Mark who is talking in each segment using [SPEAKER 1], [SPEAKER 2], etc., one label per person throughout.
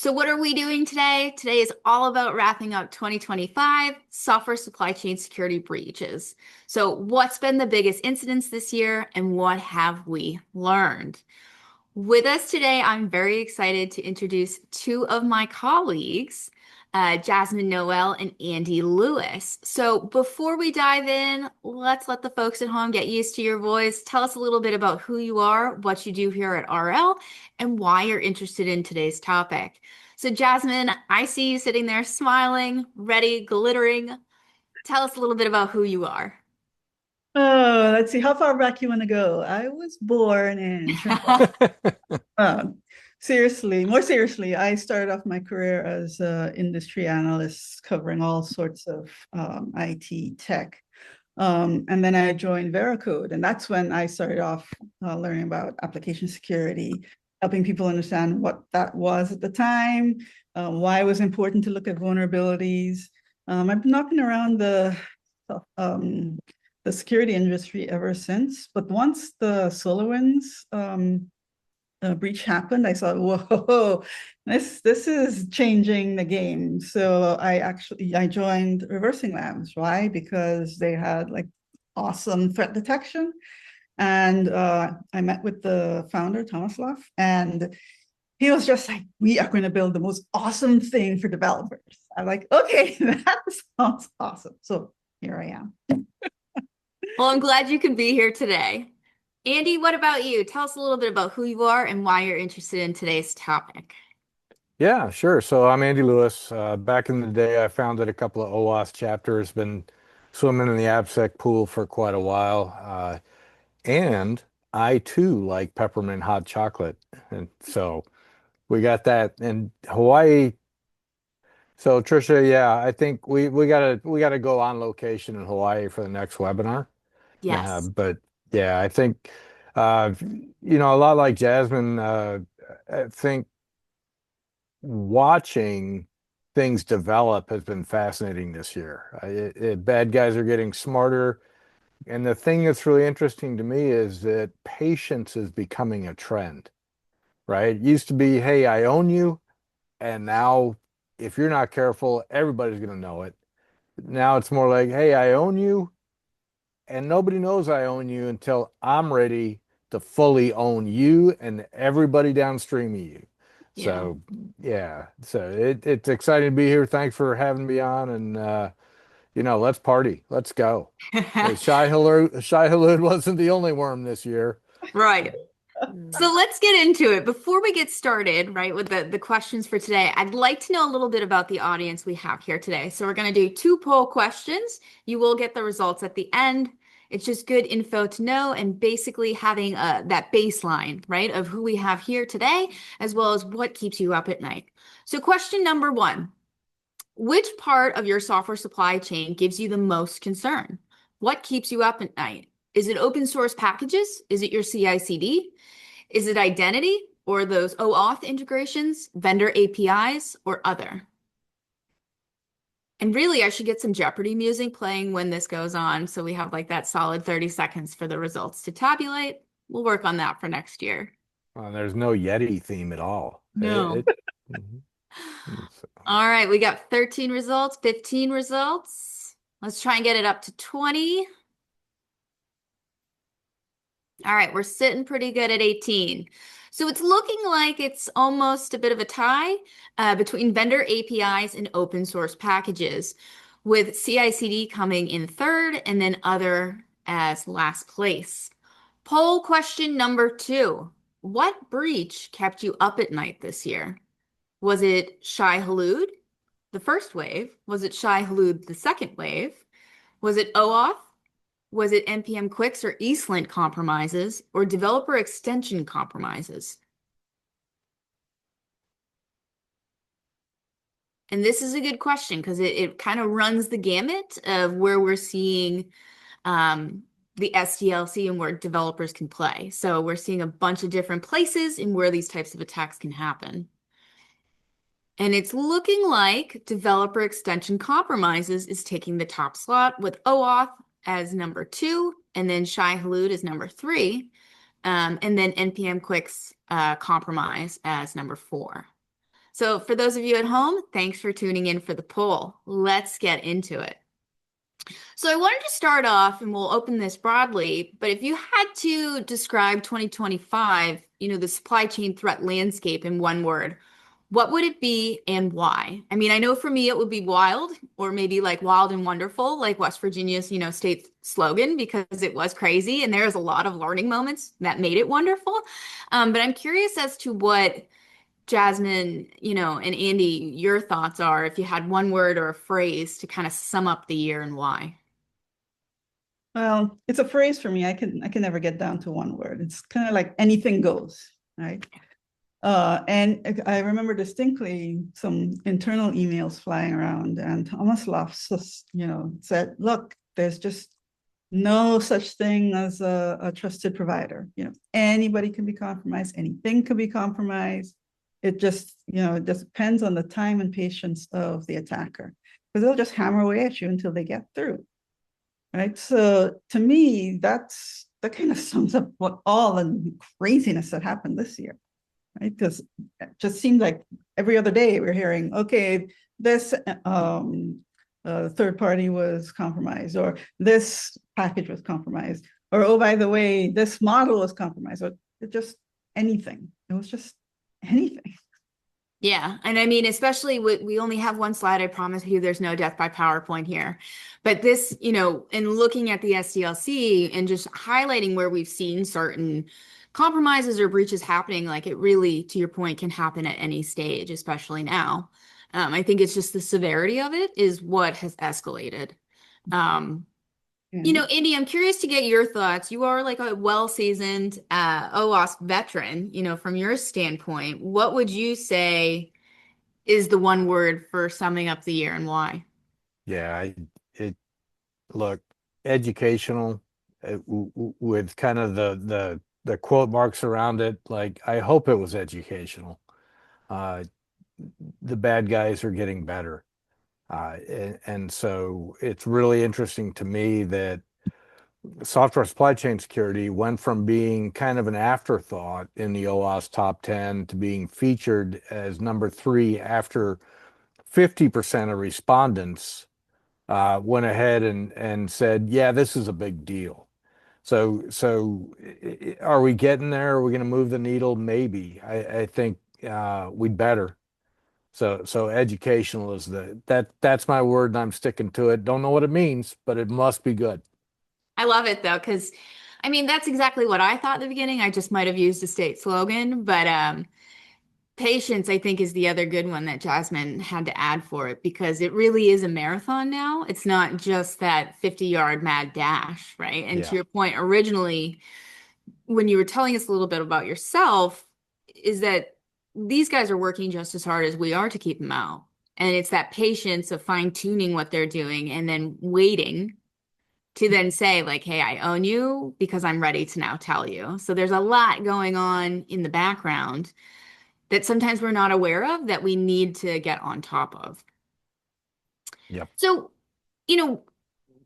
[SPEAKER 1] So what are we doing today? Today is all about wrapping up 2025 software supply chain security breaches. So what's been the biggest incidents this year and what have we learned? With us today, I'm very excited to introduce two of my colleagues, Jasmine Noel and Andy Lewis. So before we dive in, let's let the folks at home get used to your voice. Tell us a little bit about who you are, what you do here at RL, and why you're interested in today's topic. So Jasmine, I see you sitting there smiling, ready, glittering. Tell us a little bit about who you are.
[SPEAKER 2] Oh, let's see. How far back you want to go? I was born in Trinidad. More seriously, I started off my career as an industry analyst covering all sorts of IT tech. And then I joined Veracode, and that's when I started off learning about application security, helping people understand what that was at the time, why it was important to look at vulnerabilities. I've been knocking around the security industry ever since. But once the SolarWinds breach happened, I thought, whoa, this is changing the game. So I joined ReversingLabs. Why? Because they had like awesome threat detection. And I met with the founder, Thomas Loff, and he was just like, we are going to build the most awesome thing for developers. I'm like, okay, that sounds awesome. So here I am.
[SPEAKER 1] Well, I'm glad you can be here today. Andy, what about you? Tell us a little bit about who you are and why you're interested in today's topic.
[SPEAKER 3] Yeah, sure. So I'm Andy Lewis. Back in the day, I founded a couple of OAuth chapters, been swimming in the AppSec pool for quite a while. And I too like peppermint hot chocolate. And so we got that in Hawaii. So Trisha, yeah, I think we gotta go on location in Hawaii for the next webinar.
[SPEAKER 1] Yes.
[SPEAKER 3] But yeah, I think a lot like Jasmine, I think watching things develop has been fascinating this year. Bad guys are getting smarter. And the thing that's really interesting to me is that patience is becoming a trend, right? It used to be, hey, I own you. And now, if you're not careful, everybody's going to know it. Now it's more like, hey, I own you. And nobody knows I own you until I'm ready to fully own you and everybody downstream of you.
[SPEAKER 1] Yeah.
[SPEAKER 3] So yeah, so it's exciting to be here. Thanks for having me on, and let's party, let's go. Shai Hulud wasn't the only worm this year.
[SPEAKER 1] Right. So let's get into it. Before we get started, right, with the questions for today, I'd like to know a little bit about the audience we have here today. So we're going to do two poll questions. You will get the results at the end. It's just good info to know and basically having that baseline, right, of who we have here today, as well as what keeps you up at night. So question number one, which part of your software supply chain gives you the most concern? What keeps you up at night? Is it open source packages? Is it your CI/CD? Is it identity or those OAuth integrations, vendor APIs, or other? And really, I should get some Jeopardy music playing when this goes on, so we have like that solid 30 seconds for the results to tabulate. We'll work on that for next year.
[SPEAKER 3] Well, there's no Yeti theme at all.
[SPEAKER 1] No.
[SPEAKER 3] Mhm. So,
[SPEAKER 1] All right, we got 13 results, 15 results. Let's try and get it up to 20. All right, we're sitting pretty good at 18. So it's looking like it's almost a bit of a tie between vendor APIs and open source packages, with CI/CD coming in third and then other as last place. Poll question number two. What breach kept you up at night this year? Was it Shai Hulud, the first wave? Was it Shai Hulud, the second wave? Was it OAuth? Was it NPM quicks or ESLint compromises or developer extension compromises? And this is a good question because it kind of runs the gamut of where we're seeing the SDLC and where developers can play. So we're seeing a bunch of different places in where these types of attacks can happen. And it's looking like developer extension compromises is taking the top slot with OAuth as number 2, and then Shai Hulud is number 3, and then NPM Quicks compromise as number 4. So for those of you at home, thanks for tuning in for the poll. Let's get into it. So I wanted to start off, and we'll open this broadly, but if you had to describe 2025, the supply chain threat landscape in one word, what would it be and why? I mean, I know for me it would be wild, or maybe like wild and wonderful, like West Virginia's, state slogan, because it was crazy and there's a lot of learning moments that made it wonderful. But I'm curious as to what Jasmine, and Andy, your thoughts are if you had one word or a phrase to kind of sum up the year and why.
[SPEAKER 2] Well, it's a phrase for me. I can never get down to one word. It's kind of like anything goes, right? And I remember distinctly some internal emails flying around, and Thomas Loftus, said, "Look, there's just no such thing as a trusted provider. Anybody can be compromised, anything can be compromised. It just depends on the time and patience of the attacker, because they'll just hammer away at you until they get through." Right. So to me, that kind of sums up what all the craziness that happened this year. Right. Because it just seems like every other day we're hearing, okay, this third party was compromised, or this package was compromised, or, oh, by the way, this model was compromised, or just anything. It was just anything.
[SPEAKER 1] Yeah. And I mean, especially we only have one slide. I promise you there's no death by PowerPoint here. But this, in looking at the SDLC and just highlighting where we've seen certain compromises or breaches happening, like it really, to your point, can happen at any stage, especially now. I think it's just the severity of it is what has escalated. Andy, I'm curious to get your thoughts. You are like a well-seasoned OAuth veteran, from your standpoint. What would you say is the one word for summing up the year and why?
[SPEAKER 3] Yeah, look, educational with kind of the quote marks around it. Like, I hope it was educational. The bad guys are getting better. And so it's really interesting to me that software supply chain security went from being kind of an afterthought in the OAuth top 10 to being featured as number 3 after 50% of respondents went ahead and said, yeah, this is a big deal. So are we getting there? Are we going to move the needle? Maybe. I think we'd better. So educational is that's my word, and I'm sticking to it. Don't know what it means, but it must be good.
[SPEAKER 1] I love it though, because I mean, that's exactly what I thought at the beginning. I just might have used a state slogan, but patience, I think, is the other good one that Jasmine had to add for it, because it really is a marathon now. It's not just that 50-yard mad dash, right? And to your point, originally, when you were telling us a little bit about yourself, is that these guys are working just as hard as we are to keep them out. And it's that patience of fine-tuning what they're doing and then waiting to then say, like, hey, I own you because I'm ready to now tell you. So there's a lot going on in the background that sometimes we're not aware of that we need to get on top of.
[SPEAKER 3] Yep.
[SPEAKER 1] So,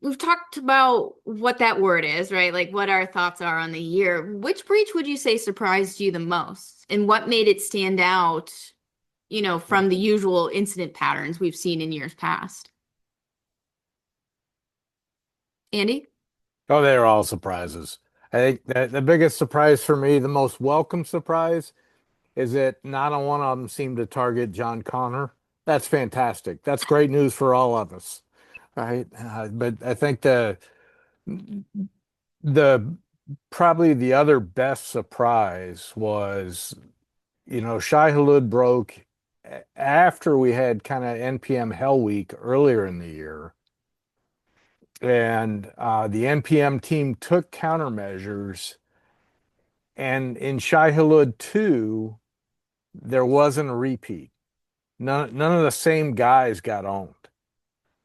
[SPEAKER 1] we've talked about what that word is, right? Like what our thoughts are on the year. Which breach would you say surprised you the most? And what made it stand out, from the usual incident patterns we've seen in years past? Andy?
[SPEAKER 3] Oh, they're all surprises. I think that the biggest surprise for me, the most welcome surprise, is that not a one of them seemed to target John Connor. That's fantastic. That's great news for all of us, right? But I think the probably the other best surprise was, Shai Hulud broke after we had kind of NPM Hell Week earlier in the year. And the NPM team took countermeasures. And in Shai Hulud 2, there wasn't a repeat. None of the same guys got owned.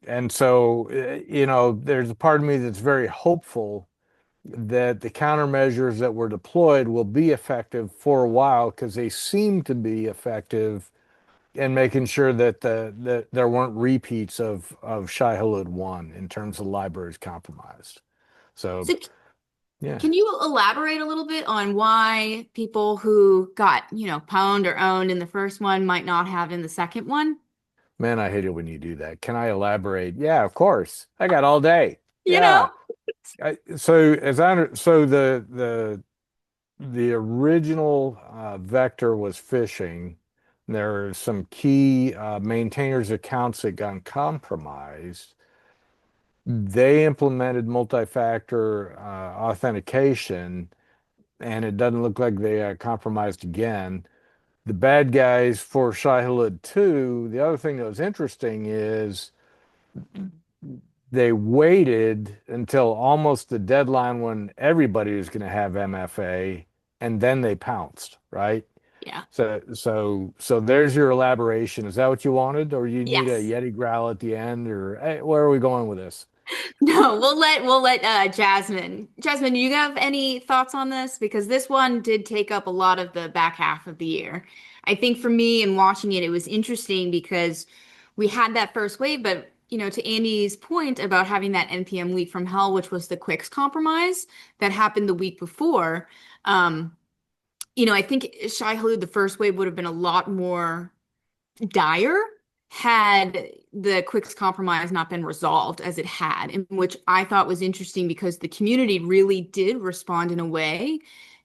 [SPEAKER 3] And so, there's a part of me that's very hopeful that the countermeasures that were deployed will be effective for a while, because they seem to be effective in making sure that there weren't repeats of Shai Hulud 1 in terms of libraries compromised. So Yeah.
[SPEAKER 1] Can you elaborate a little bit on why people who got, pwned or owned in the first one might not have in the second one?
[SPEAKER 3] Man, I hate it when you do that. Can I elaborate? Yeah, of course. I got all day.
[SPEAKER 1] You know?
[SPEAKER 3] Yeah. So the original vector was phishing. There are some key maintainers' accounts that got compromised. They implemented multi-factor authentication, and it doesn't look like they compromised again. The bad guys for Shai Hulud 2, the other thing that was interesting is they waited until almost the deadline when everybody was going to have MFA, and then they pounced, right?
[SPEAKER 1] Yeah.
[SPEAKER 3] So there's your elaboration. Is that what you wanted, or you need a
[SPEAKER 1] Yes.
[SPEAKER 3] Yeti growl at the end, or hey, where are we going with this?
[SPEAKER 1] No, we'll let Jasmine. Jasmine, you have any thoughts on this? Because this one did take up a lot of the back half of the year. I think for me in watching it, it was interesting because we had that first wave, but to Andy's point about having that NPM leak from hell, which was the Quicks compromise that happened the week before. I think Shai Hulud, the first wave would have been a lot more dire had the Quicks compromise not been resolved as it had, in which I thought was interesting because the community really did respond in a way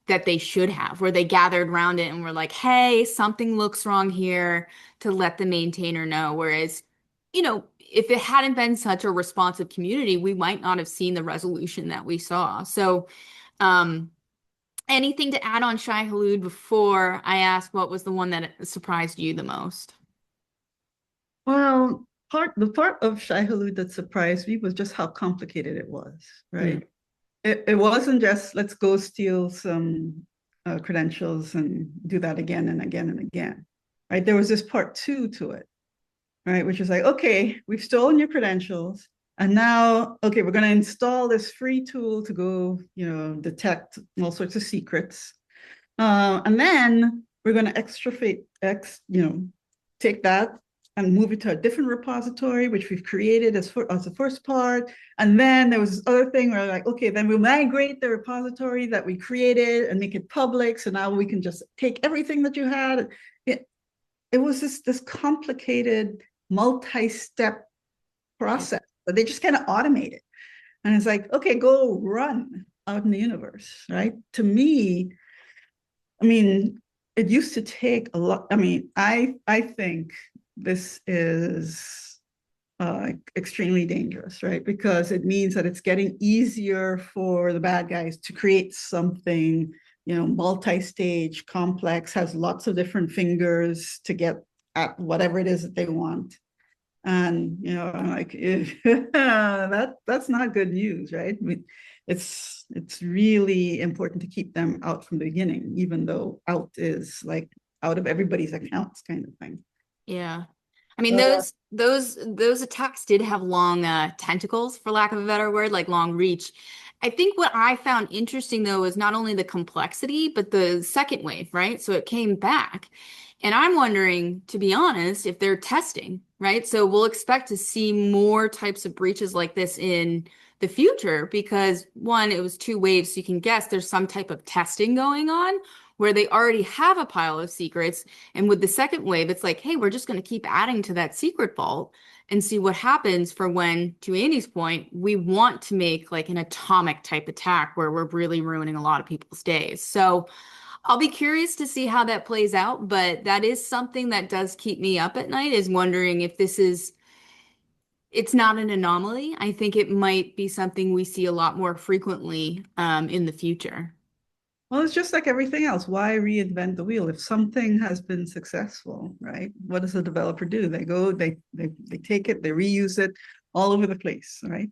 [SPEAKER 1] that they should have, where they gathered around it and were like, hey, something looks wrong here, to let the maintainer know. Whereas, if it hadn't been such a responsive community, we might not have seen the resolution that we saw. So, anything to add on Shai Hulud before I ask what was the one that surprised you the most?
[SPEAKER 2] Well, the part of Shai Hulud that surprised me was just how complicated it was, right? It wasn't just let's go steal some credentials and do that again and again and again, right? There was this part two to it, right? Which is like, okay, we've stolen your credentials, and now, okay, we're going to install this free tool to go, detect all sorts of secrets, and then we're going to take that and move it to a different repository, which we've created as the first part. And then there was this other thing where like, okay, then we'll migrate the repository that we created and make it public. So now we can just take everything that you had. It was this complicated multi-step process, but they just kind of automate it. And it's like, okay, go run out in the universe, right? To me, I mean, it used to take a lot. I mean, I think this is extremely dangerous, right? Because it means that it's getting easier for the bad guys to create something, multi-stage, complex, has lots of different fingers to get at whatever it is that they want. And, I'm like, that's not good news, right? I mean, it's really important to keep them out from the beginning, even though out is like out of everybody's accounts kind of thing.
[SPEAKER 1] Yeah. I mean, those attacks did have long tentacles, for lack of a better word, like long reach. I think what I found interesting though is not only the complexity, but the second wave, right? So it came back. And I'm wondering, to be honest, if they're testing, right? So we'll expect to see more types of breaches like this in the future because one, it was two waves. So you can guess there's some type of testing going on where they already have a pile of secrets. And with the second wave, it's like, hey, we're just going to keep adding to that secret vault and see what happens for when, to Andy's point, we want to make like an atomic type attack where we're really ruining a lot of people's days. So I'll be curious to see how that plays out, but that is something that does keep me up at night, is wondering if it's not an anomaly. I think it might be something we see a lot more frequently in the future.
[SPEAKER 2] Well, it's just like everything else. Why reinvent the wheel? If something has been successful, right? What does the developer do? They go, they take it, they reuse it all over the place, right?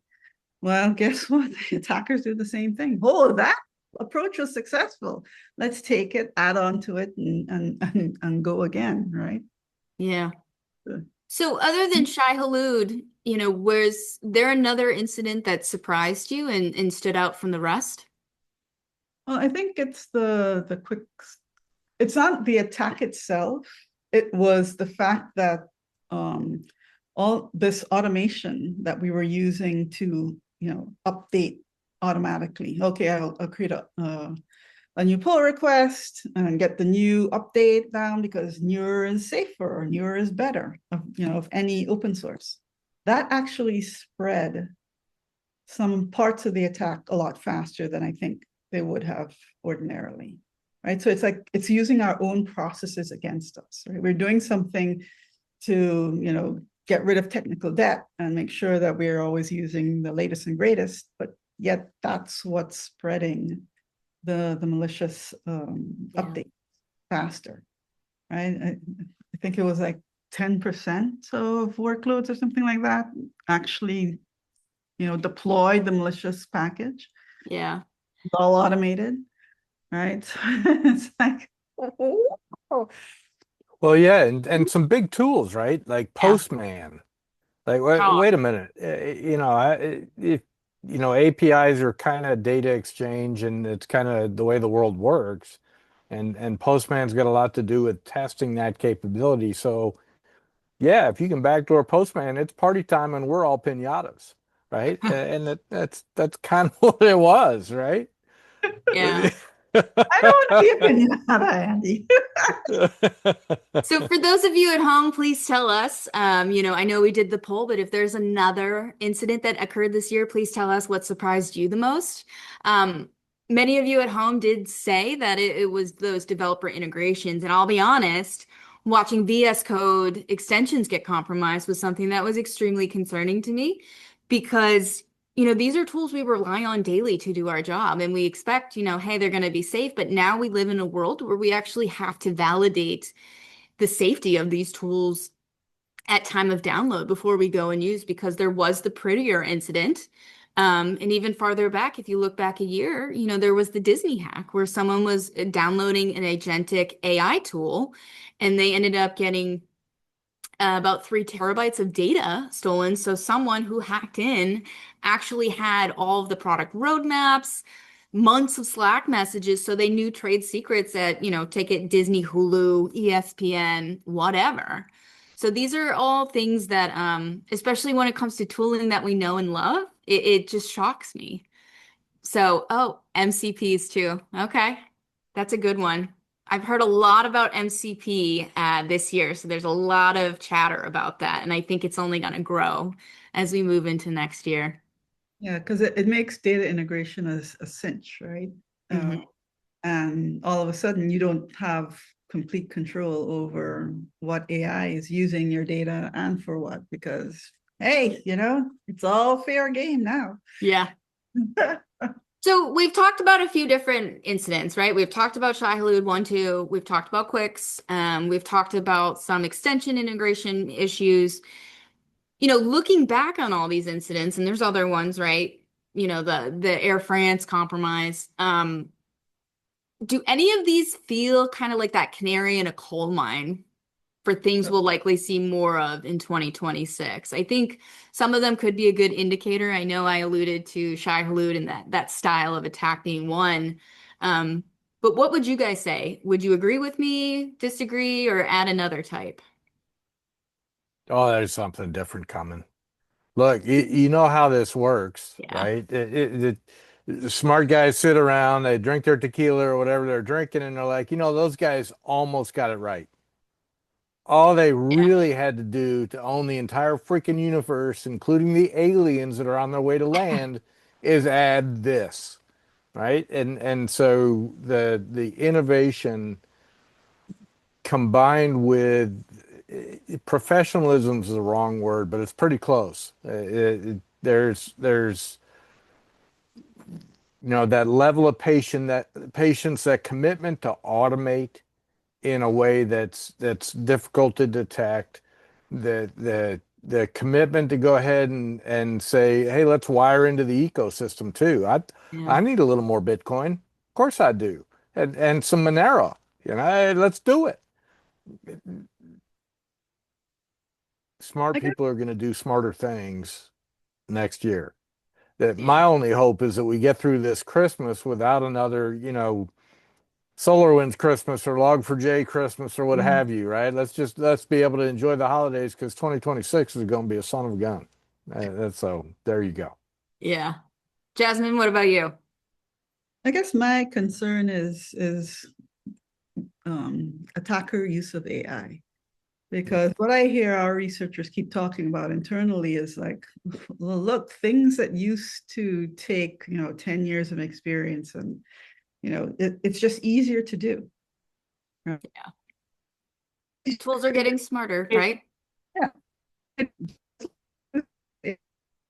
[SPEAKER 2] Well, guess what? The attackers do the same thing. Oh, that approach was successful. Let's take it, add on to it, and go again, right?
[SPEAKER 1] Yeah. So other than Shai Hulud, was there another incident that surprised you and stood out from the rest?
[SPEAKER 2] Well, I think it's the quick. It's not the attack itself. It was the fact that all this automation that we were using to update automatically. Okay, I'll create a new pull request and get the new update down because newer is safer, or newer is better, of any open source. That actually spread some parts of the attack a lot faster than I think they would have ordinarily, right? So it's like it's using our own processes against us, right? We're doing something to, get rid of technical debt and make sure that we're always using the latest and greatest, but yet that's what's spreading the malicious update faster, right? I think it was like 10% of workloads or something like that actually, deployed the malicious package.
[SPEAKER 1] Yeah.
[SPEAKER 2] It's all automated, right? It's like, oh,
[SPEAKER 3] Well, yeah, and some big tools, right? Like
[SPEAKER 1] Yeah.
[SPEAKER 3] Postman. Like,
[SPEAKER 1] Oh,
[SPEAKER 3] wait a minute. If APIs are kind of data exchange, and it's kind of the way the world works, and Postman's got a lot to do with testing that capability. So, yeah, if you can backdoor Postman, it's party time, and we're all pinatas, right? And that's kind of what it was, right?
[SPEAKER 1] yeah.
[SPEAKER 2] I don't want to be a pinata, Andy.
[SPEAKER 1] So for those of you at home, please tell us. I know we did the poll, but if there's another incident that occurred this year, please tell us what surprised you the most. Many of you at home did say that it was those developer integrations, and I'll be honest, watching VS Code extensions get compromised was something that was extremely concerning to me because these are tools we rely on daily to do our job, and we expect, hey, they're going to be safe, but now we live in a world where we actually have to validate the safety of these tools at time of download before we go and use, because there was the Prettier incident. And even farther back, if you look back a year, there was the Disney hack where someone was downloading an agentic AI tool and they ended up getting about 3 terabytes of data stolen. So someone who hacked in actually had all of the product roadmaps, months of Slack messages, so they knew trade secrets at, take it Disney, Hulu, ESPN, whatever. So these are all things that, especially when it comes to tooling that we know and love, it just shocks me. So, MCPs too. Okay, that's a good one. I've heard a lot about MCP this year, so there's a lot of chatter about that, and I think it's only going to grow as we move into next year.
[SPEAKER 2] Yeah, because it makes data integration a cinch, right?
[SPEAKER 1] Mhm.
[SPEAKER 2] And all of a sudden, you don't have complete control over what AI is using your data and for what, because, hey, it's all fair game now.
[SPEAKER 1] Yeah. So we've talked about a few different incidents, right? We've talked about Shai Hulud 1, 2. We've talked about Quicks. We've talked about some extension integration issues. Looking back on all these incidents, and there's other ones, right? The Air France compromise. Do any of these feel kind of like that canary in a coal mine for things we'll likely see more of in 2026? I think some of them could be a good indicator. I know I alluded to Shai Hulud and that style of attack being one. But what would you guys say? Would you agree with me, disagree, or add another type?
[SPEAKER 3] Oh, there's something different coming. Look, you know how this works,
[SPEAKER 1] Yeah.
[SPEAKER 3] right? The smart guys sit around, they drink their tequila or whatever they're drinking, and they're like, those guys almost got it right. All they
[SPEAKER 1] Yeah.
[SPEAKER 3] really had to do to own the entire freaking universe, including the aliens that are on their way to land, is add this, right? And so the innovation combined with professionalism is the wrong word, but it's pretty close. There's that level of patience, that commitment to automate in a way that's difficult to detect, the commitment to go ahead and say, hey, let's wire into the ecosystem too.
[SPEAKER 1] Yeah.
[SPEAKER 3] I need a little more Bitcoin. Of course I do. And some Monero. Hey, let's do it. Smart
[SPEAKER 2] I guess,
[SPEAKER 3] people are going to do smarter things next year. That
[SPEAKER 1] Yeah.
[SPEAKER 3] my only hope is that we get through this Christmas without another, SolarWinds Christmas or Log4j Christmas or what have you, right? Let's be able to enjoy the holidays because 2026 is going to be a son of a gun. So there you go.
[SPEAKER 1] Yeah. Jasmine, what about you?
[SPEAKER 2] I guess my concern is attacker use of AI. Because what I hear our researchers keep talking about internally is like, well, look, things that used to take, 10 years of experience and, it's just easier to do. Right?
[SPEAKER 1] Tools are getting smarter, right?
[SPEAKER 2] Yeah. You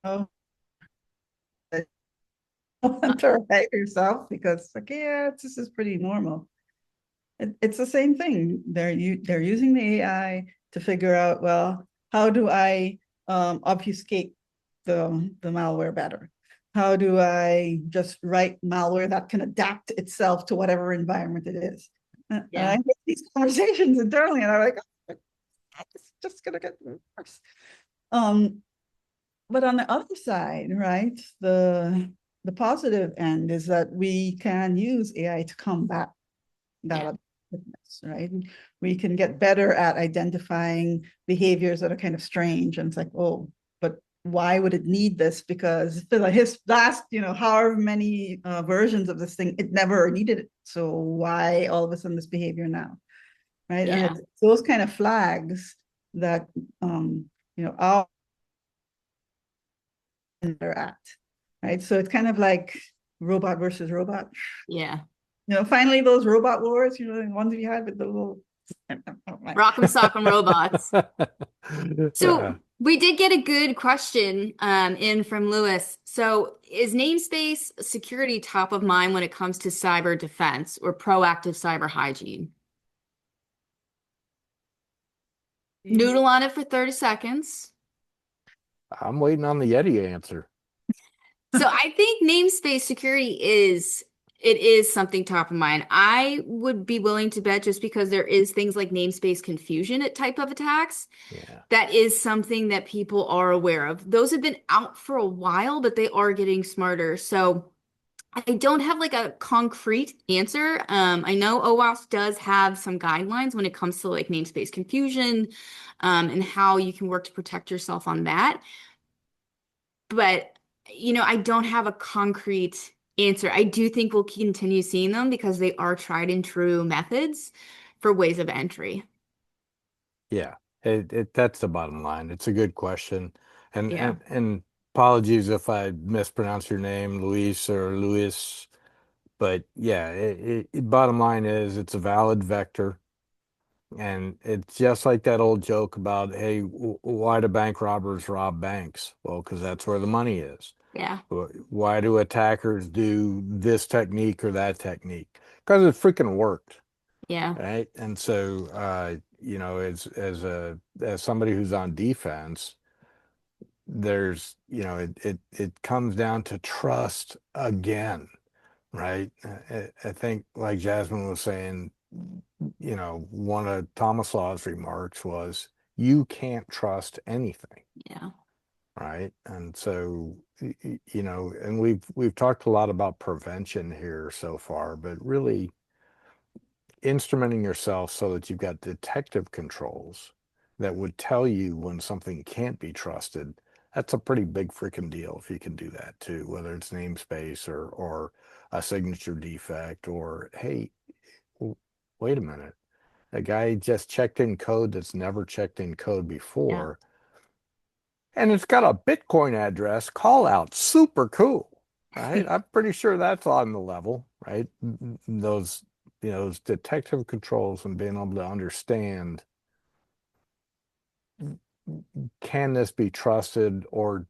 [SPEAKER 2] know, to write yourself because like, yeah, this is pretty normal. It's the same thing. They're using the AI to figure out, well, how do I obfuscate the malware better? How do I just write malware that can adapt itself to whatever environment it is? And I get these conversations internally, and I'm like, oh, it's just gonna get worse. But on the other side, right, the positive end is that we can use AI to combat that effectiveness, right? We can get better at identifying behaviors that are kind of strange, and it's like, oh, but why would it need this? Because for his last, however many versions of this thing, it never needed it. So why all of a sudden this behavior now, right? And it's those kind of flags that our at, right? So it's kind of like robot versus robot.
[SPEAKER 1] Yeah.
[SPEAKER 2] Finally those robot wars, the ones we had with the little
[SPEAKER 1] Rock'em sock'em robots. So we did get a good question in from Lewis. So is namespace security top of mind when it comes to cyber defense or proactive cyber hygiene? Noodle on it for 30 seconds.
[SPEAKER 3] I'm waiting on the Yeti answer.
[SPEAKER 1] So I think namespace security is something top of mind. I would be willing to bet, just because there is things like namespace confusion at type of attacks.
[SPEAKER 3] Yeah.
[SPEAKER 1] That is something that people are aware of. Those have been out for a while, but they are getting smarter. So I don't have like a concrete answer. I know OAuth does have some guidelines when it comes to like namespace confusion, and how you can work to protect yourself on that. But, I don't have a concrete answer. I do think we'll continue seeing them because they are tried and true methods for ways of entry.
[SPEAKER 3] Yeah, that's the bottom line. It's a good question. And,
[SPEAKER 1] Yeah.
[SPEAKER 3] and apologies if I mispronounce your name, Luis or Luis. But yeah, bottom line is it's a valid vector. And it's just like that old joke about, hey, why do bank robbers rob banks? Well, because that's where the money is.
[SPEAKER 1] Yeah.
[SPEAKER 3] Why do attackers do this technique or that technique? Because it freaking worked.
[SPEAKER 1] Yeah.
[SPEAKER 3] Right. And so, as somebody who's on defense, there's, it comes down to trust again. Right. I think, like Jasmine was saying, one of Thomas Law's remarks was, you can't trust anything.
[SPEAKER 1] Yeah.
[SPEAKER 3] Right. And so, and we've talked a lot about prevention here so far, but really instrumenting yourself so that you've got detective controls that would tell you when something can't be trusted. That's a pretty big freaking deal if you can do that too, whether it's namespace or a signature defect, or, hey, wait a minute, a guy just checked in code that's never checked in code before. And it's got a Bitcoin address call out. Super cool, right? I'm pretty sure that's on the level, right? Those, those detective controls and being able to understand, can this be trusted, or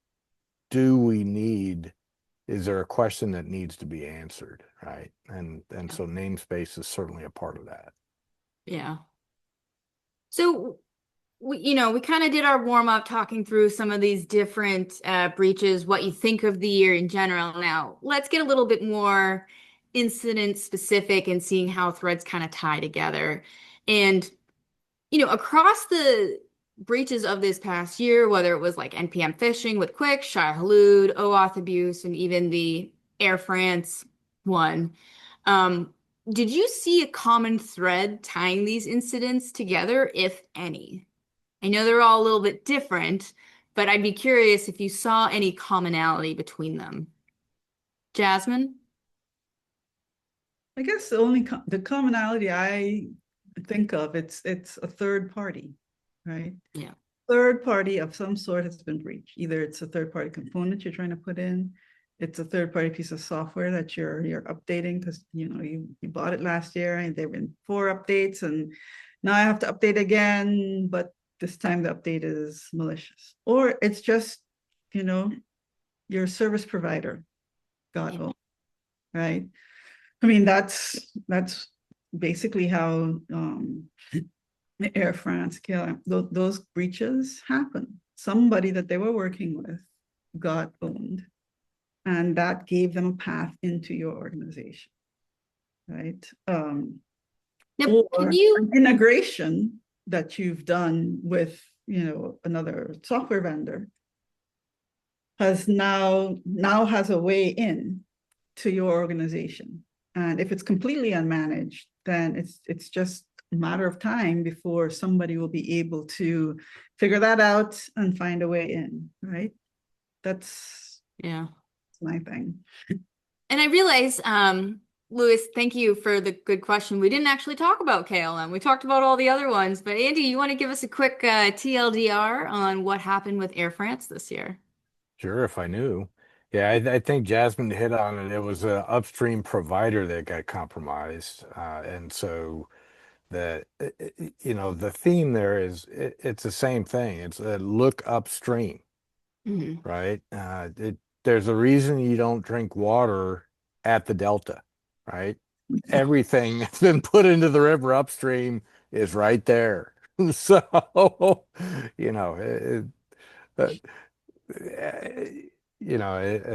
[SPEAKER 3] is there a question that needs to be answered, right? And so namespace is certainly a part of that.
[SPEAKER 1] Yeah. So we kind of did our warm up talking through some of these different breaches, what you think of the year in general. Now, let's get a little bit more incident specific and seeing how threads kind of tie together. And, across the breaches of this past year, whether it was like NPM phishing with Quick, Shai Hulud, OAuth abuse, and even the Air France one, did you see a common thread tying these incidents together, if any? I know they're all a little bit different, but I'd be curious if you saw any commonality between them. Jasmine?
[SPEAKER 2] I guess the only the commonality I think of, it's a third party, right?
[SPEAKER 1] Yeah.
[SPEAKER 2] Third party of some sort has been breached. Either it's a third party component you're trying to put in, it's a third party piece of software that you're updating because you bought it last year and there have been 4 updates and now I have to update again, but this time the update is malicious. Or it's just, your service provider got owned, right? I mean, that's basically how Air France, those breaches happen. Somebody that they were working with got owned, and that gave them a path into your organization, right?
[SPEAKER 1] Now,
[SPEAKER 2] Or
[SPEAKER 1] can you
[SPEAKER 2] an integration that you've done with another software vendor has now has a way in to your organization. And if it's completely unmanaged, then it's just a matter of time before somebody will be able to figure that out and find a way in, right? That's my thing.
[SPEAKER 1] And I realize, Louis, thank you for the good question. We didn't actually talk about KLM. We talked about all the other ones, but Andy, you want to give us a quick TLDR on what happened with Air France this year?
[SPEAKER 3] Sure, if I knew. Yeah, I think Jasmine hit on it. It was an upstream provider that got compromised. And so the theme there is it's the same thing. It's look upstream, right? There's a reason you don't drink water at the Delta, right? Everything that's been put into the river upstream is right there. So, I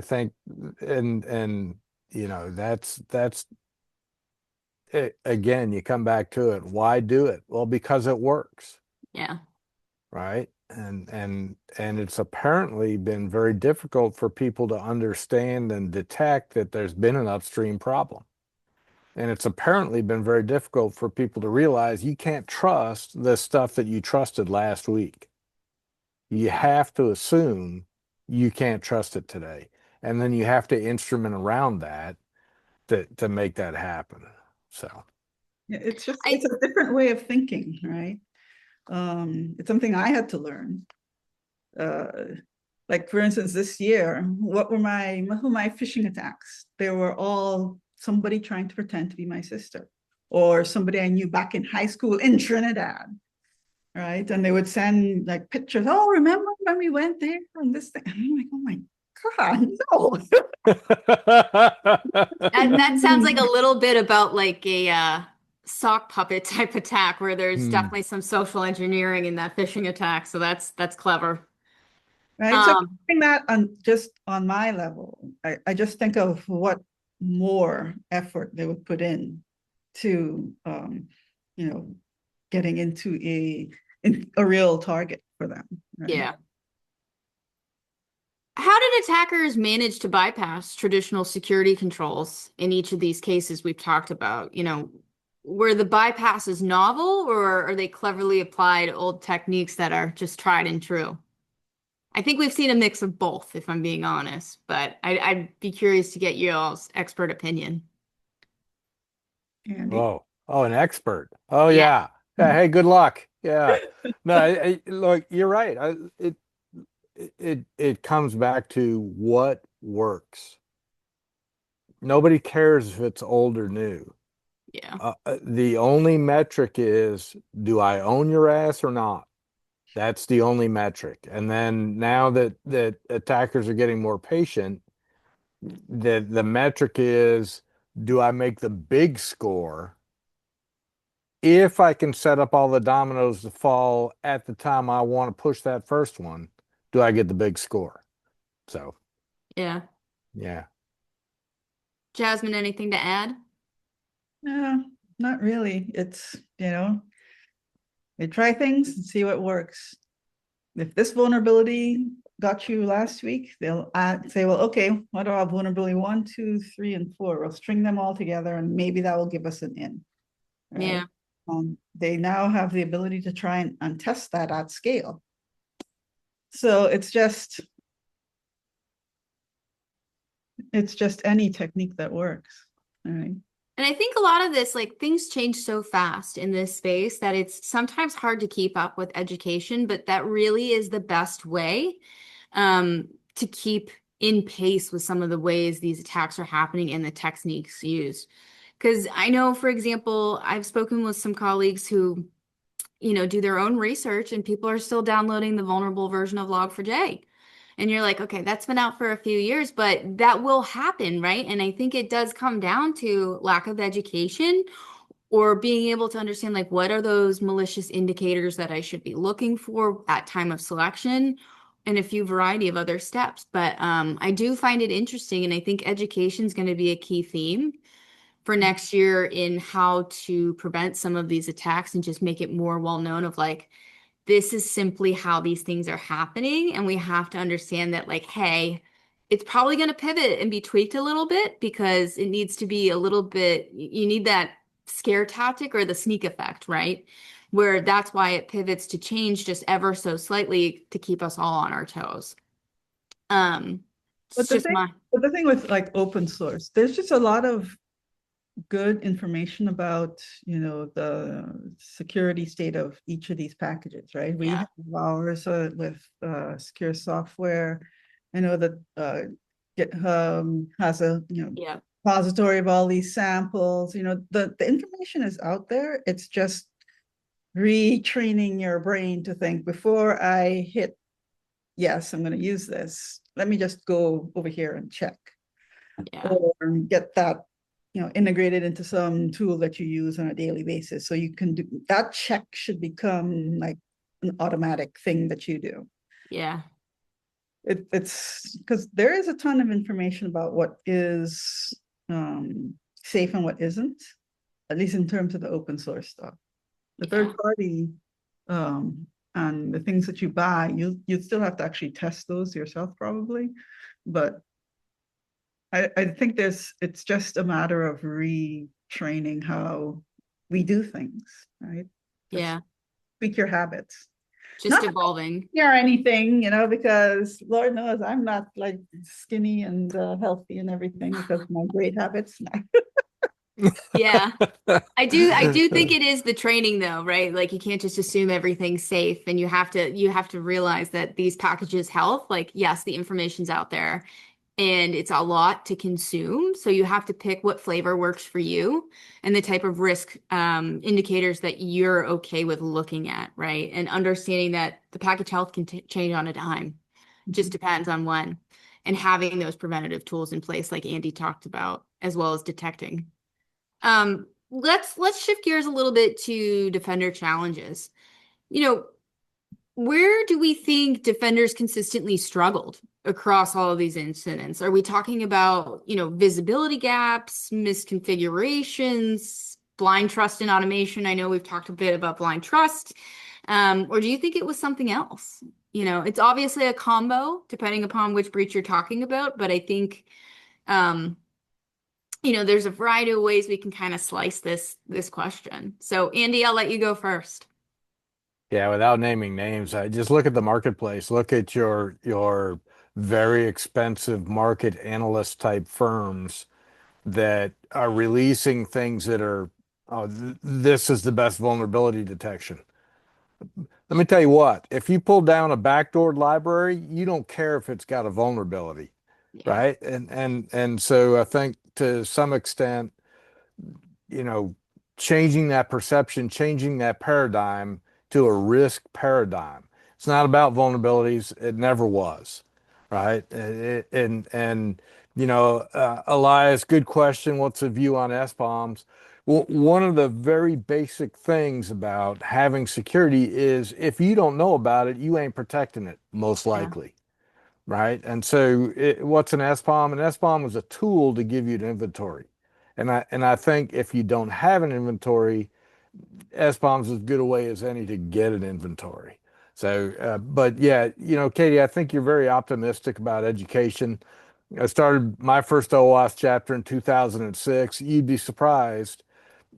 [SPEAKER 3] think, and that's it. Again, you come back to it. Why do it? Well, because it works.
[SPEAKER 1] Yeah.
[SPEAKER 3] Right. And it's apparently been very difficult for people to understand and detect that there's been an upstream problem. And it's apparently been very difficult for people to realize you can't trust the stuff that you trusted last week. You have to assume you can't trust it today. And then you have to instrument around that to make that happen. So
[SPEAKER 2] yeah, it's a different way of thinking, right? It's something I had to learn. Like for instance, this year, who were my phishing attacks? They were all somebody trying to pretend to be my sister or somebody I knew back in high school in Trinidad, right? And they would send like pictures. Oh, remember when we went there and this thing? And I'm like, oh my God, no.
[SPEAKER 1] And that sounds like a little bit about like a sock puppet type attack where there's definitely some social engineering in that phishing attack. So that's clever.
[SPEAKER 2] Right. So putting that on my level, I just think of what more effort they would put in to getting into a real target for them. Right?
[SPEAKER 1] Yeah. How did attackers manage to bypass traditional security controls in each of these cases we've talked about? Were the bypasses novel or are they cleverly applied old techniques that are just tried and true? I think we've seen a mix of both, if I'm being honest, but I'd be curious to get y'all's expert opinion.
[SPEAKER 2] Andy?
[SPEAKER 3] Oh, an expert. Oh, yeah. Hey, good luck. Yeah. No, look, you're right. It comes back to what works. Nobody cares if it's old or new.
[SPEAKER 1] Yeah.
[SPEAKER 3] The only metric is, do I own your ass or not? That's the only metric. And then now that attackers are getting more patient, the metric is, do I make the big score? If I can set up all the dominoes to fall at the time I want to push that first one, do I get the big score? So,
[SPEAKER 1] yeah. Jasmine, anything to add?
[SPEAKER 2] No, not really. It's, they try things and see what works. If this vulnerability got you last week, they'll say, well, okay, what are vulnerability 1, 2, 3, and 4? We'll string them all together and maybe that will give us an in. Right?
[SPEAKER 1] Yeah.
[SPEAKER 2] They now have the ability to try and test that at scale. So it's It's just any technique that works. All right.
[SPEAKER 1] And I think a lot of this, like things change so fast in this space that it's sometimes hard to keep up with education, but that really is the best way to keep in pace with some of the ways these attacks are happening and the techniques used. Because I know, for example, I've spoken with some colleagues who, do their own research and people are still downloading the vulnerable version of Log4j. And you're like, okay, that's been out for a few years, but that will happen, right? And I think it does come down to lack of education or being able to understand, like, what are those malicious indicators that I should be looking for at time of selection, and a few variety of other steps. But I do find it interesting, and I think education is going to be a key theme for next year in how to prevent some of these attacks and just make it more well known of like, this is simply how these things are happening. And we have to understand that, like, hey, it's probably going to pivot and be tweaked a little bit because it needs to be a little bit, you need that scare tactic or the sneak effect, right? Where that's why it pivots to change just ever so slightly to keep us all on our toes.
[SPEAKER 2] But
[SPEAKER 1] It's just my,
[SPEAKER 2] the thing with like open source, there's just a lot of good information about, the security state of each of these packages, right? We
[SPEAKER 1] Yeah.
[SPEAKER 2] have ours with secure software. I know that GitHub has a
[SPEAKER 1] yeah,
[SPEAKER 2] repository of all these samples. The information is out there. It's just retraining your brain to think before I hit yes, I'm going to use this. Let me just go over here and check,
[SPEAKER 1] yeah,
[SPEAKER 2] or get that integrated into some tool that you use on a daily basis. So you can do that. Check should become like an automatic thing that you do.
[SPEAKER 1] yeah,
[SPEAKER 2] It's because there is a ton of information about what is safe and what isn't, at least in terms of the open source stuff. The third party and the things that you buy, you still have to actually test those yourself probably, but I think it's just a matter of retraining how we do things, right? Just
[SPEAKER 1] yeah,
[SPEAKER 2] tweak your habits.
[SPEAKER 1] just
[SPEAKER 2] Not
[SPEAKER 1] evolving.
[SPEAKER 2] or anything, because Lord knows I'm not like skinny and healthy and everything because of my great habits.
[SPEAKER 1] Yeah. I do think it is the training though, right? Like you can't just assume everything's safe and you have to realize that these packages health, like yes, the information's out there and it's a lot to consume. So you have to pick what flavor works for you and the type of risk indicators that you're okay with looking at, right? And understanding that the package health can change on a dime. Just depends on when. And having those preventative tools in place, like Andy talked about, as well as detecting. Let's shift gears a little bit to defender challenges. Where do we think defenders consistently struggled across all of these incidents? Are we talking about, visibility gaps, misconfigurations, blind trust in automation? I know we've talked a bit about blind trust. Or do you think it was something else? It's obviously a combo depending upon which breach you're talking about, but I think there's a variety of ways we can kind of slice this question. So Andy, I'll let you go first.
[SPEAKER 3] Yeah, without naming names, I just look at the marketplace. Look at your very expensive market analyst type firms that are releasing things that are, oh, this is the best vulnerability detection. Let me tell you what, if you pull down a backdoor library, you don't care if it's got a vulnerability,
[SPEAKER 1] Yeah.
[SPEAKER 3] right? And so I think to some extent, you know, changing that perception, changing that paradigm to a risk paradigm. It's not about vulnerabilities. It never was, right? And Elias, good question. What's the view on SBOMs? Well, one of the very basic things about having security is if you don't know about it, you ain't protecting it, most likely, right? And so what's an SBOM? An SBOM is a tool to give you an inventory. And I think if you don't have an inventory, SBOM's as good a way as any to get an inventory. So, but yeah, Katie, I think you're very optimistic about education. I started my first OAuth chapter in 2006. You'd be surprised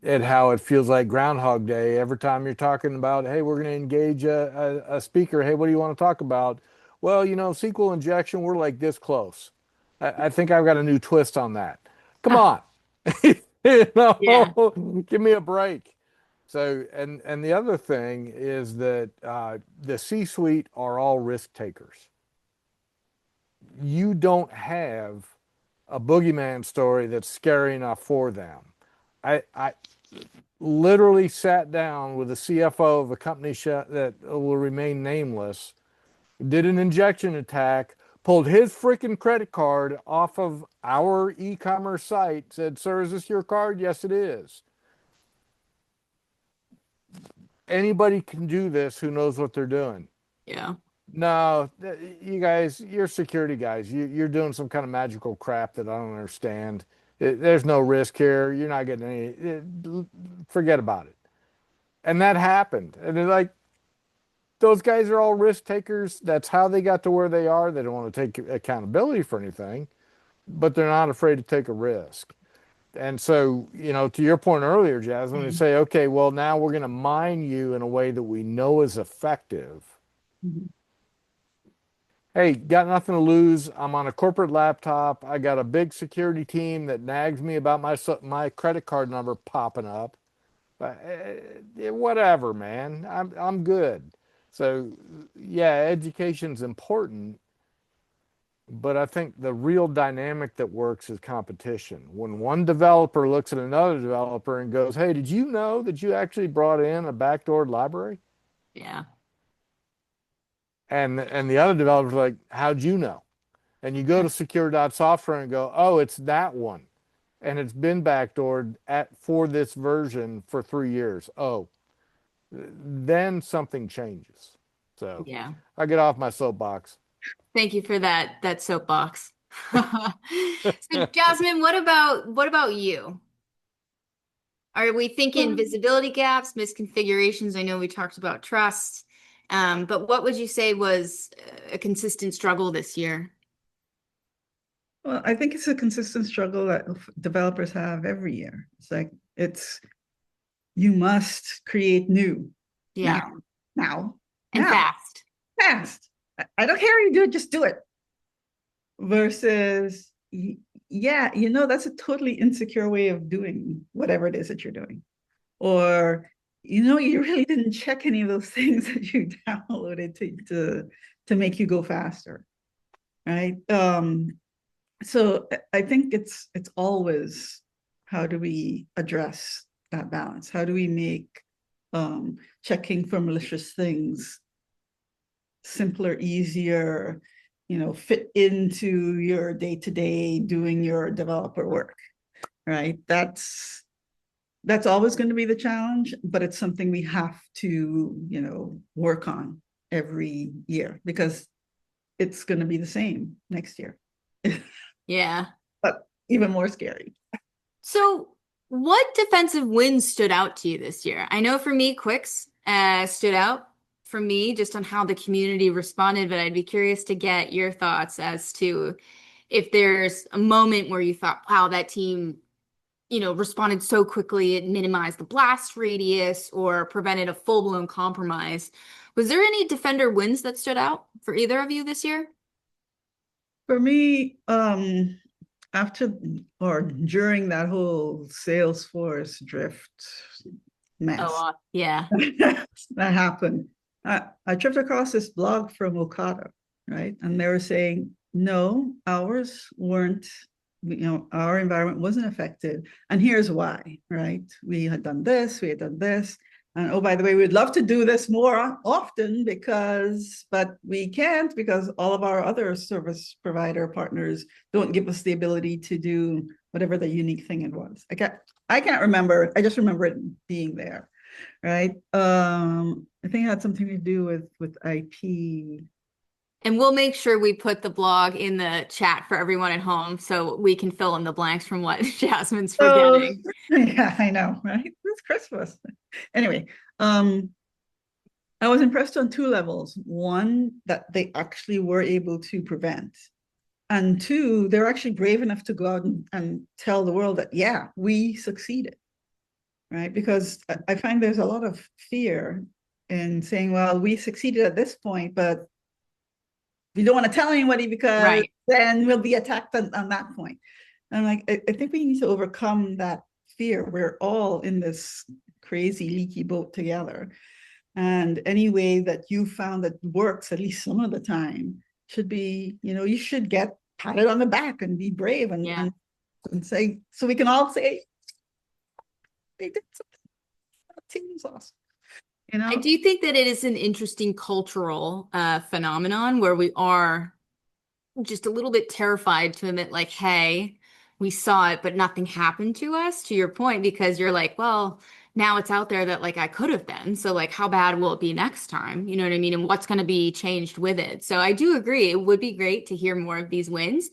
[SPEAKER 3] at how it feels like Groundhog Day every time you're talking about, hey, we're going to engage a speaker. Hey, what do you want to talk about? Well, SQL injection, we're like this close. I think I've got a new twist on that. Come on. You
[SPEAKER 1] Yeah.
[SPEAKER 3] know, give me a break. So, and the other thing is that the C-suite are all risk takers. You don't have a boogeyman story that's scary enough for them. I literally sat down with the CFO of a company that will remain nameless, did an injection attack, pulled his freaking credit card off of our e-commerce site, said, "Sir, is this your card?" "Yes, it is." Anybody can do this who knows what they're doing.
[SPEAKER 1] Yeah.
[SPEAKER 3] No, you guys, you're security guys. You're doing some kind of magical crap that I don't understand. There's no risk here. You're not getting any. Forget about it. And that happened. And they're like, those guys are all risk takers. That's how they got to where they are. They don't want to take accountability for anything, but they're not afraid to take a risk. And so, to your point earlier, Jasmine, you say, okay, well, now we're going to mine you in a way that we know is effective.
[SPEAKER 2] Mhm.
[SPEAKER 3] Hey, got nothing to lose. I'm on a corporate laptop. I got a big security team that nags me about my credit card number popping up. Whatever, man. I'm good. So, yeah, education's important, but I think the real dynamic that works is competition. When one developer looks at another developer and goes, "Hey, did you know that you actually brought in a backdoored library?"
[SPEAKER 1] Yeah.
[SPEAKER 3] And the other developer's like, "How'd you know?" And you go to secure.software and go, "Oh, it's that one. And it's been backdoored for this version for 3 years." Oh, then something changes. So
[SPEAKER 1] Yeah.
[SPEAKER 3] I get off my soapbox.
[SPEAKER 1] Thank you for that soapbox. So Jasmine, what about you? Are we thinking visibility gaps, misconfigurations? I know we talked about trust, but what would you say was a consistent struggle this year?
[SPEAKER 2] Well, I think it's a consistent struggle that developers have every year. It's like you must create new
[SPEAKER 1] Yeah.
[SPEAKER 2] now, now,
[SPEAKER 1] And
[SPEAKER 2] now,
[SPEAKER 1] fast.
[SPEAKER 2] fast. I don't care how you do it, just do it. Versus, yeah, that's a totally insecure way of doing whatever it is that you're doing. Or, you really didn't check any of those things that you downloaded to make you go faster, right? So I think it's always, how do we address that balance? How do we make checking for malicious things simpler, easier, fit into your day-to-day doing your developer work, right? That's always going to be the challenge, but it's something we have to, work on every year, because it's going to be the same next year.
[SPEAKER 1] Yeah.
[SPEAKER 2] But even more scary.
[SPEAKER 1] So what defensive wins stood out to you this year? I know for me, Quicks stood out for me just on how the community responded, but I'd be curious to get your thoughts as to if there's a moment where you thought, wow, that team, responded so quickly, it minimized the blast radius or prevented a full-blown compromise. Was there any defender wins that stood out for either of you this year?
[SPEAKER 2] For me, after or during that whole Salesforce drift mess
[SPEAKER 1] Oh, yeah.
[SPEAKER 2] that happened, I tripped across this blog from Okada, right? And they were saying, no, ours weren't, our environment wasn't affected. And here's why, right? We had done this, we had done this. And oh, by the way, we'd love to do this more often but we can't, because all of our other service provider partners don't give us the ability to do whatever the unique thing it was. I can't remember. I just remember it being there, right? I think it had something to do with IP.
[SPEAKER 1] And we'll make sure we put the blog in the chat for everyone at home so we can fill in the blanks from what Jasmine's forgetting.
[SPEAKER 2] Yeah, I know, right? It's Christmas. Anyway, I was impressed on two levels. One, that they actually were able to prevent. And two, they're actually brave enough to go out and tell the world that, yeah, we succeeded, right? Because I find there's a lot of fear in saying, well, we succeeded at this point, but we don't want to tell anybody because
[SPEAKER 1] Right.
[SPEAKER 2] then we'll be attacked on that point. And like, I think we need to overcome that fear. We're all in this crazy leaky boat together. And any way that you found that works, at least some of the time, should be, you should get patted on the back and be brave and say, so we can all say, they did something. That team was awesome.
[SPEAKER 1] I do think that it is an interesting cultural phenomenon where we are just a little bit terrified to admit, like, hey, we saw it, but nothing happened to us, to your point, because you're like, well, now it's out there that like I could have been. So like, how bad will it be next time? You know what I mean? And what's going to be changed with it? So I do agree. It would be great to hear more of these wins,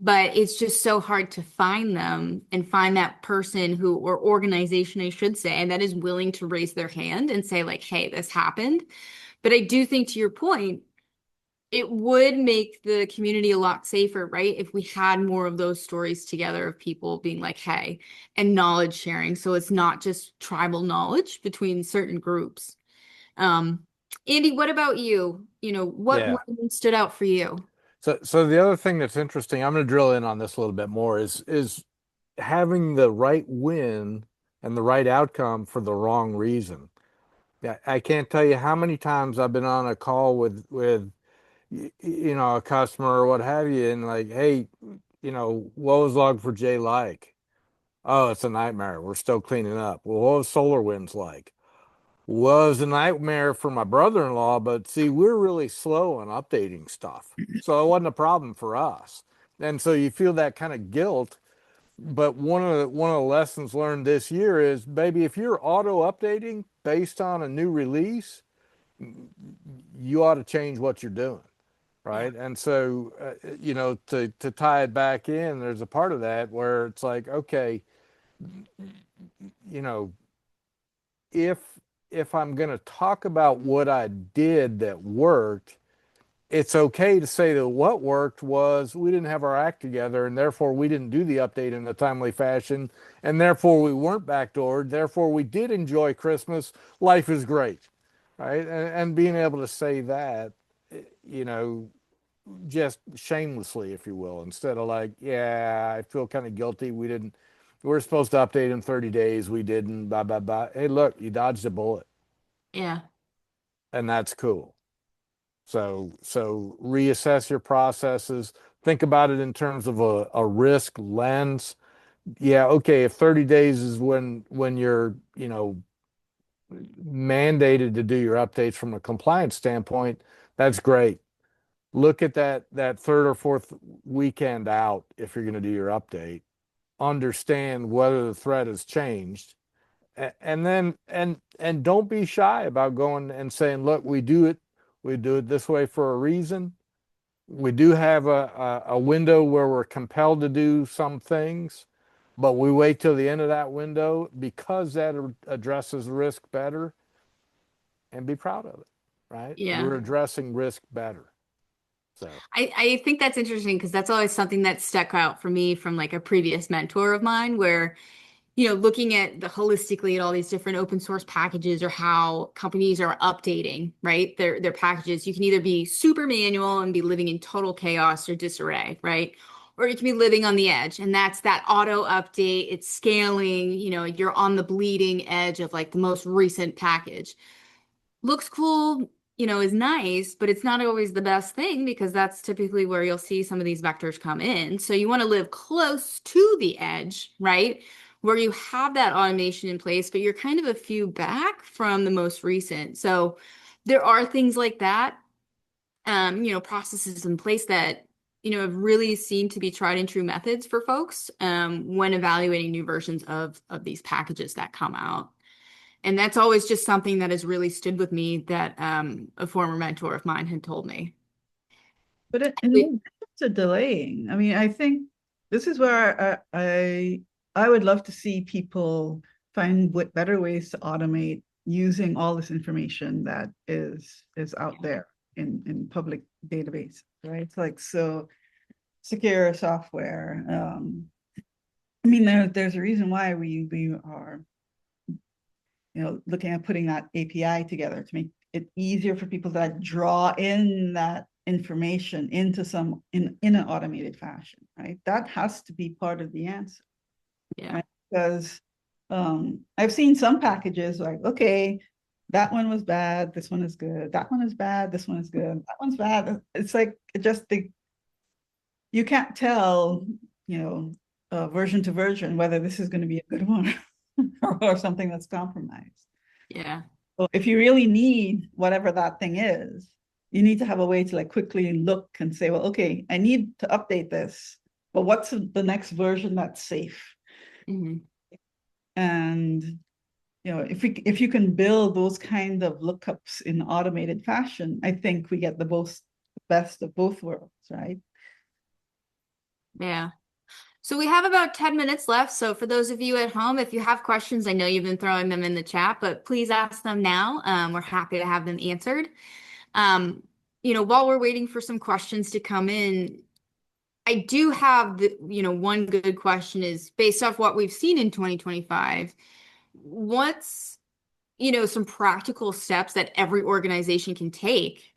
[SPEAKER 1] but it's just so hard to find them and find that person who, or organization, I should say, and that is willing to raise their hand and say like, hey, this happened. But I do think, to your point, it would make the community a lot safer, right? If we had more of those stories together of people being like, hey, and knowledge sharing. So it's not just tribal knowledge between certain groups. Andy, what about you? What one stood out for you?
[SPEAKER 3] So the other thing that's interesting, I'm going to drill in on this a little bit more, is having the right win and the right outcome for the wrong reason. Yeah, I can't tell you how many times I've been on a call with a customer or what have you, and like, hey, what was Log4j like? Oh, it's a nightmare. We're still cleaning up. Well, what was SolarWinds like? Was a nightmare for my brother-in-law, but see, we're really slow on updating stuff. So it wasn't a problem for us. And so you feel that kind of guilt. But one of the lessons learned this year is, baby, if you're auto updating based on a new release, you ought to change what you're doing. Right. And so, to tie it back in, there's a part of that where it's like, okay, if I'm going to talk about what I did that worked, it's okay to say that what worked was we didn't have our act together, and therefore we didn't do the update in a timely fashion, and therefore we weren't backdoored, therefore we did enjoy Christmas. Life is great. Right. And being able to say that, just shamelessly, if you will, instead of like, yeah, I feel kind of guilty. We're supposed to update in 30 days. We didn't, blah, blah, blah. Hey, look, you dodged a bullet.
[SPEAKER 1] Yeah.
[SPEAKER 3] And that's cool. So reassess your processes. Think about it in terms of a risk lens. Yeah, okay, if 30 days is when you're, mandated to do your updates from a compliance standpoint, that's great. Look at that third or fourth weekend out if you're going to do your update. Understand whether the threat has changed, and then don't be shy about going and saying, look, we do it this way for a reason. We do have a window where we're compelled to do some things, but we wait till the end of that window because that addresses risk better, and be proud of it. Right.
[SPEAKER 1] Yeah.
[SPEAKER 3] We're addressing risk better. So
[SPEAKER 1] I think that's interesting because that's always something that stuck out for me from like a previous mentor of mine where, looking at holistically at all these different open source packages or how companies are updating, right? Their packages, you can either be super manual and be living in total chaos or disarray, right? Or you can be living on the edge, and that's that auto update, it's scaling, you're on the bleeding edge of like the most recent package. Looks cool, is nice, but it's not always the best thing because that's typically where you'll see some of these vectors come in. So you want to live close to the edge, right? Where you have that automation in place, but you're kind of a few back from the most recent. So there are things like that, processes in place that, have really seemed to be tried and true methods for folks when evaluating new versions of these packages that come out. And that's always just something that has really stood with me that a former mentor of mine had told me.
[SPEAKER 2] But it's a delaying. I mean, I think this is where I would love to see people find better ways to automate using all this information that is out there in public database, right? It's like, so secure software. I mean, there's a reason why we are, looking at putting that API together to make it easier for people that draw in that information into in an automated fashion, right? That has to be part of the answer.
[SPEAKER 1] Yeah.
[SPEAKER 2] Right? Because I've seen some packages like, okay, that one was bad, this one is good, that one is bad, this one is good, that one's bad. It's like you can't tell, version to version whether this is going to be a good one or something that's compromised.
[SPEAKER 1] Yeah.
[SPEAKER 2] So if you really need whatever that thing is, you need to have a way to like quickly look and say, well, okay, I need to update this, but what's the next version that's safe?
[SPEAKER 1] Mm-hmm.
[SPEAKER 2] And if you can build those kind of lookups in automated fashion, I think we get the best of both worlds, right?
[SPEAKER 1] Yeah. So we have about 10 minutes left. So for those of you at home, if you have questions, I know you've been throwing them in the chat, but please ask them now. We're happy to have them answered. While we're waiting for some questions to come in, I do have one good question is based off what we've seen in 2025, what's, some practical steps that every organization can take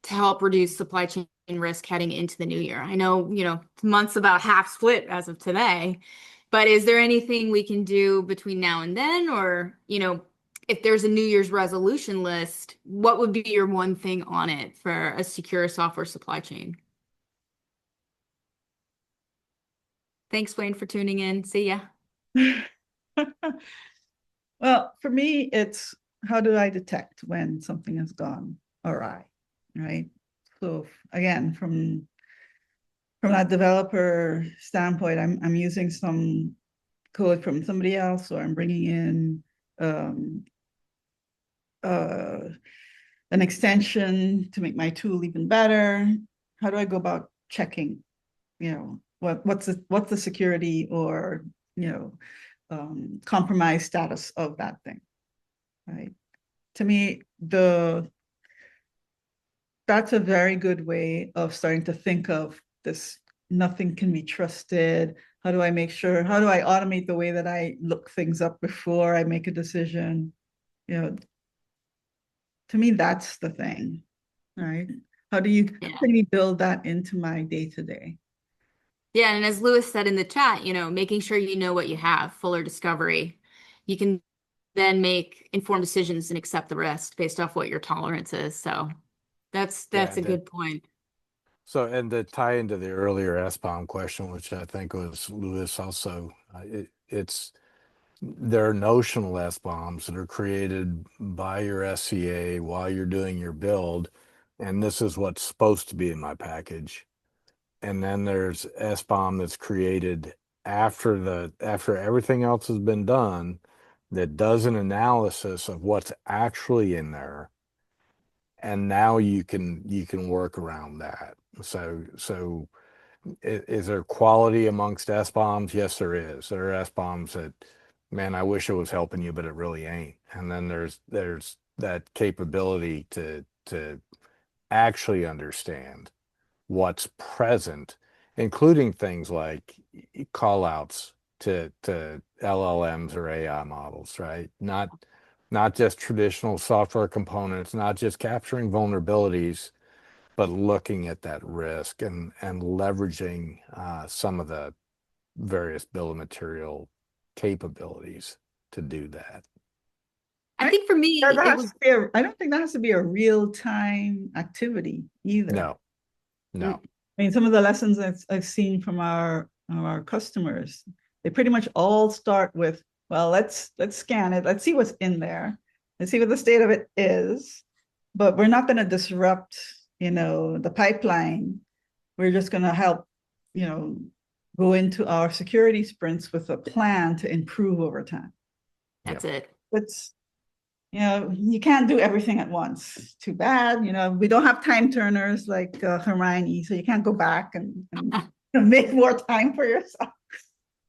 [SPEAKER 1] to help reduce supply chain risk heading into the new year? I know, month's about half split as of today, but is there anything we can do between now and then? Or, if there's a New Year's resolution list, what would be your one thing on it for a secure software supply chain? Thanks, Wayne, for tuning in. See ya.
[SPEAKER 2] Well, for me, it's how do I detect when something has gone awry, right? So again, from that developer standpoint, I'm using some code from somebody else, or I'm bringing in an extension to make my tool even better. How do I go about checking, what's the security or compromise status of that thing, right? To me, that's a very good way of starting to think of this. Nothing can be trusted. How do I automate the way that I look things up before I make a decision? To me, that's the thing, right? How can you build that into my day-to-day?
[SPEAKER 1] Yeah, and as Lewis said in the chat, making sure you know what you have, fuller discovery. You can then make informed decisions and accept the risk based off what your tolerance is. So that's a good point.
[SPEAKER 3] So, and to tie into the earlier SBOM question, which I think was Lewis also, there are notional SBOMs that are created by your SCA while you're doing your build, and this is what's supposed to be in my package. And then there's SBOM that's created after everything else has been done, that does an analysis of what's actually in there, and now you can work around that. So is there quality amongst SBOMs? Yes, there is. There are SBOMs that, man, I wish it was helping you, but it really ain't. And then there's that capability to actually understand what's present, including things like call outs to LLMs or AI models, right? Not just traditional software components, not just capturing vulnerabilities, but looking at that risk and leveraging some of the various bill of material capabilities to do that.
[SPEAKER 1] I think for me,
[SPEAKER 2] I don't think that has to be a real-time activity either.
[SPEAKER 3] No.
[SPEAKER 2] I mean, some of the lessons I've seen from our customers, they pretty much all start with, well, let's scan it, let's see what's in there, let's see what the state of it is, but we're not going to disrupt, the pipeline. We're just going to help, go into our security sprints with a plan to improve over time.
[SPEAKER 1] That's it.
[SPEAKER 2] You can't do everything at once. Too bad. We don't have time turners like Hermione, so you can't go back and make more time for yourself.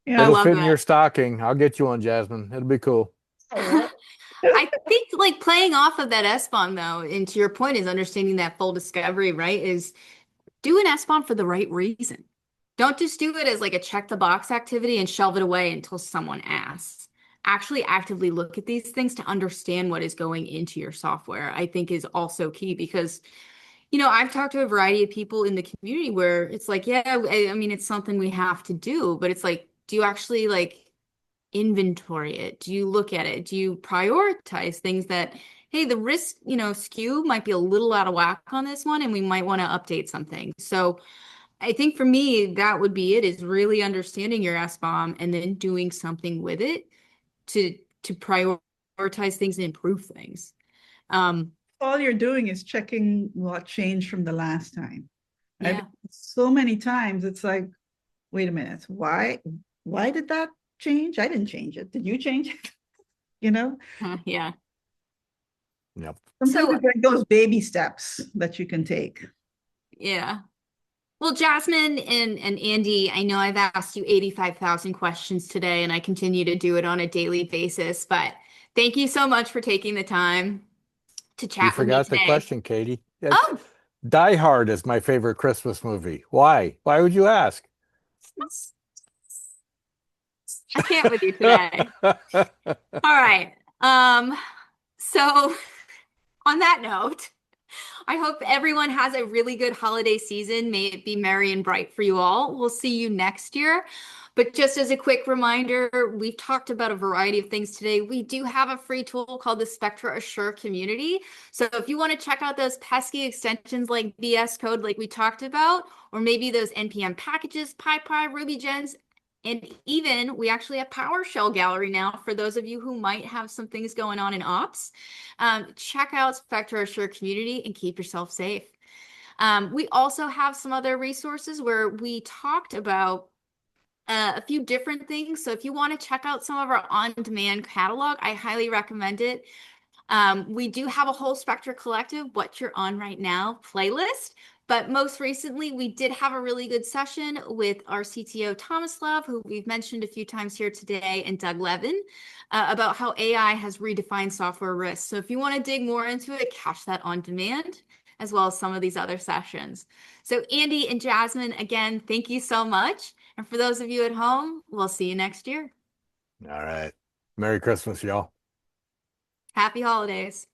[SPEAKER 3] It'll fit in your stocking. I'll get you one, Jasmine. It'll be cool.
[SPEAKER 1] I think like playing off of that SBOM though, and to your point is understanding that full discovery, right? Is do an SBOM for the right reason. Don't just do it as like a check the box activity and shelve it away until someone asks. Actually actively look at these things to understand what is going into your software, I think is also key because, I've talked to a variety of people in the community where it's like, yeah, I mean, it's something we have to do, but it's like, do you actually like inventory it? Do you look at it? Do you prioritize things that, hey, the risk, skew might be a little out of whack on this one, and we might want to update something. So I think for me, that would be it, is really understanding your SBOM and then doing something with it to prioritize things and improve things.
[SPEAKER 2] All you're doing is checking what changed from the last time. I've
[SPEAKER 1] Yeah.
[SPEAKER 2] so many times it's like, wait a minute, why did that change? I didn't change it. Did you change it?
[SPEAKER 1] Yeah.
[SPEAKER 3] Yep.
[SPEAKER 2] Sometimes
[SPEAKER 1] So,
[SPEAKER 2] it's like those baby steps that you can take.
[SPEAKER 1] yeah. Well, Jasmine and Andy, I know I've asked you 85,000 questions today, and I continue to do it on a daily basis, but thank you so much for taking the time to
[SPEAKER 3] You
[SPEAKER 1] chat with me
[SPEAKER 3] forgot the
[SPEAKER 1] today.
[SPEAKER 3] question, Katie. It's
[SPEAKER 1] Oh,
[SPEAKER 3] Die Hard is my favorite Christmas movie. Why? Why would you ask?
[SPEAKER 1] I can't with you today. All right. So on that note, I hope everyone has a really good holiday season. May it be merry and bright for you all. We'll see you next year. But just as a quick reminder, we've talked about a variety of things today. We do have a free tool called the Spectra Assure community. So if you want to check out those pesky extensions like VS Code, like we talked about, or maybe those NPM packages, PyPy, Ruby Gems, and even we actually have PowerShell Gallery now for those of you who might have some things going on in ops. Check out Spectra Assure community and keep yourself safe. We also have some other resources where we talked about a few different things. So if you want to check out some of our on-demand catalog, I highly recommend it. We do have a whole Spectra Collective, What You're On Right Now playlist. But most recently, we did have a really good session with our CTO, Thomas Love, who we've mentioned a few times here today, and Doug Levin, about how AI has redefined software risk. So if you want to dig more into it, catch that on demand, as well as some of these other sessions. So Andy and Jasmine, again, thank you so much. And for those of you at home, we'll see you next year.
[SPEAKER 3] All right. Merry Christmas, y'all.
[SPEAKER 1] Happy holidays.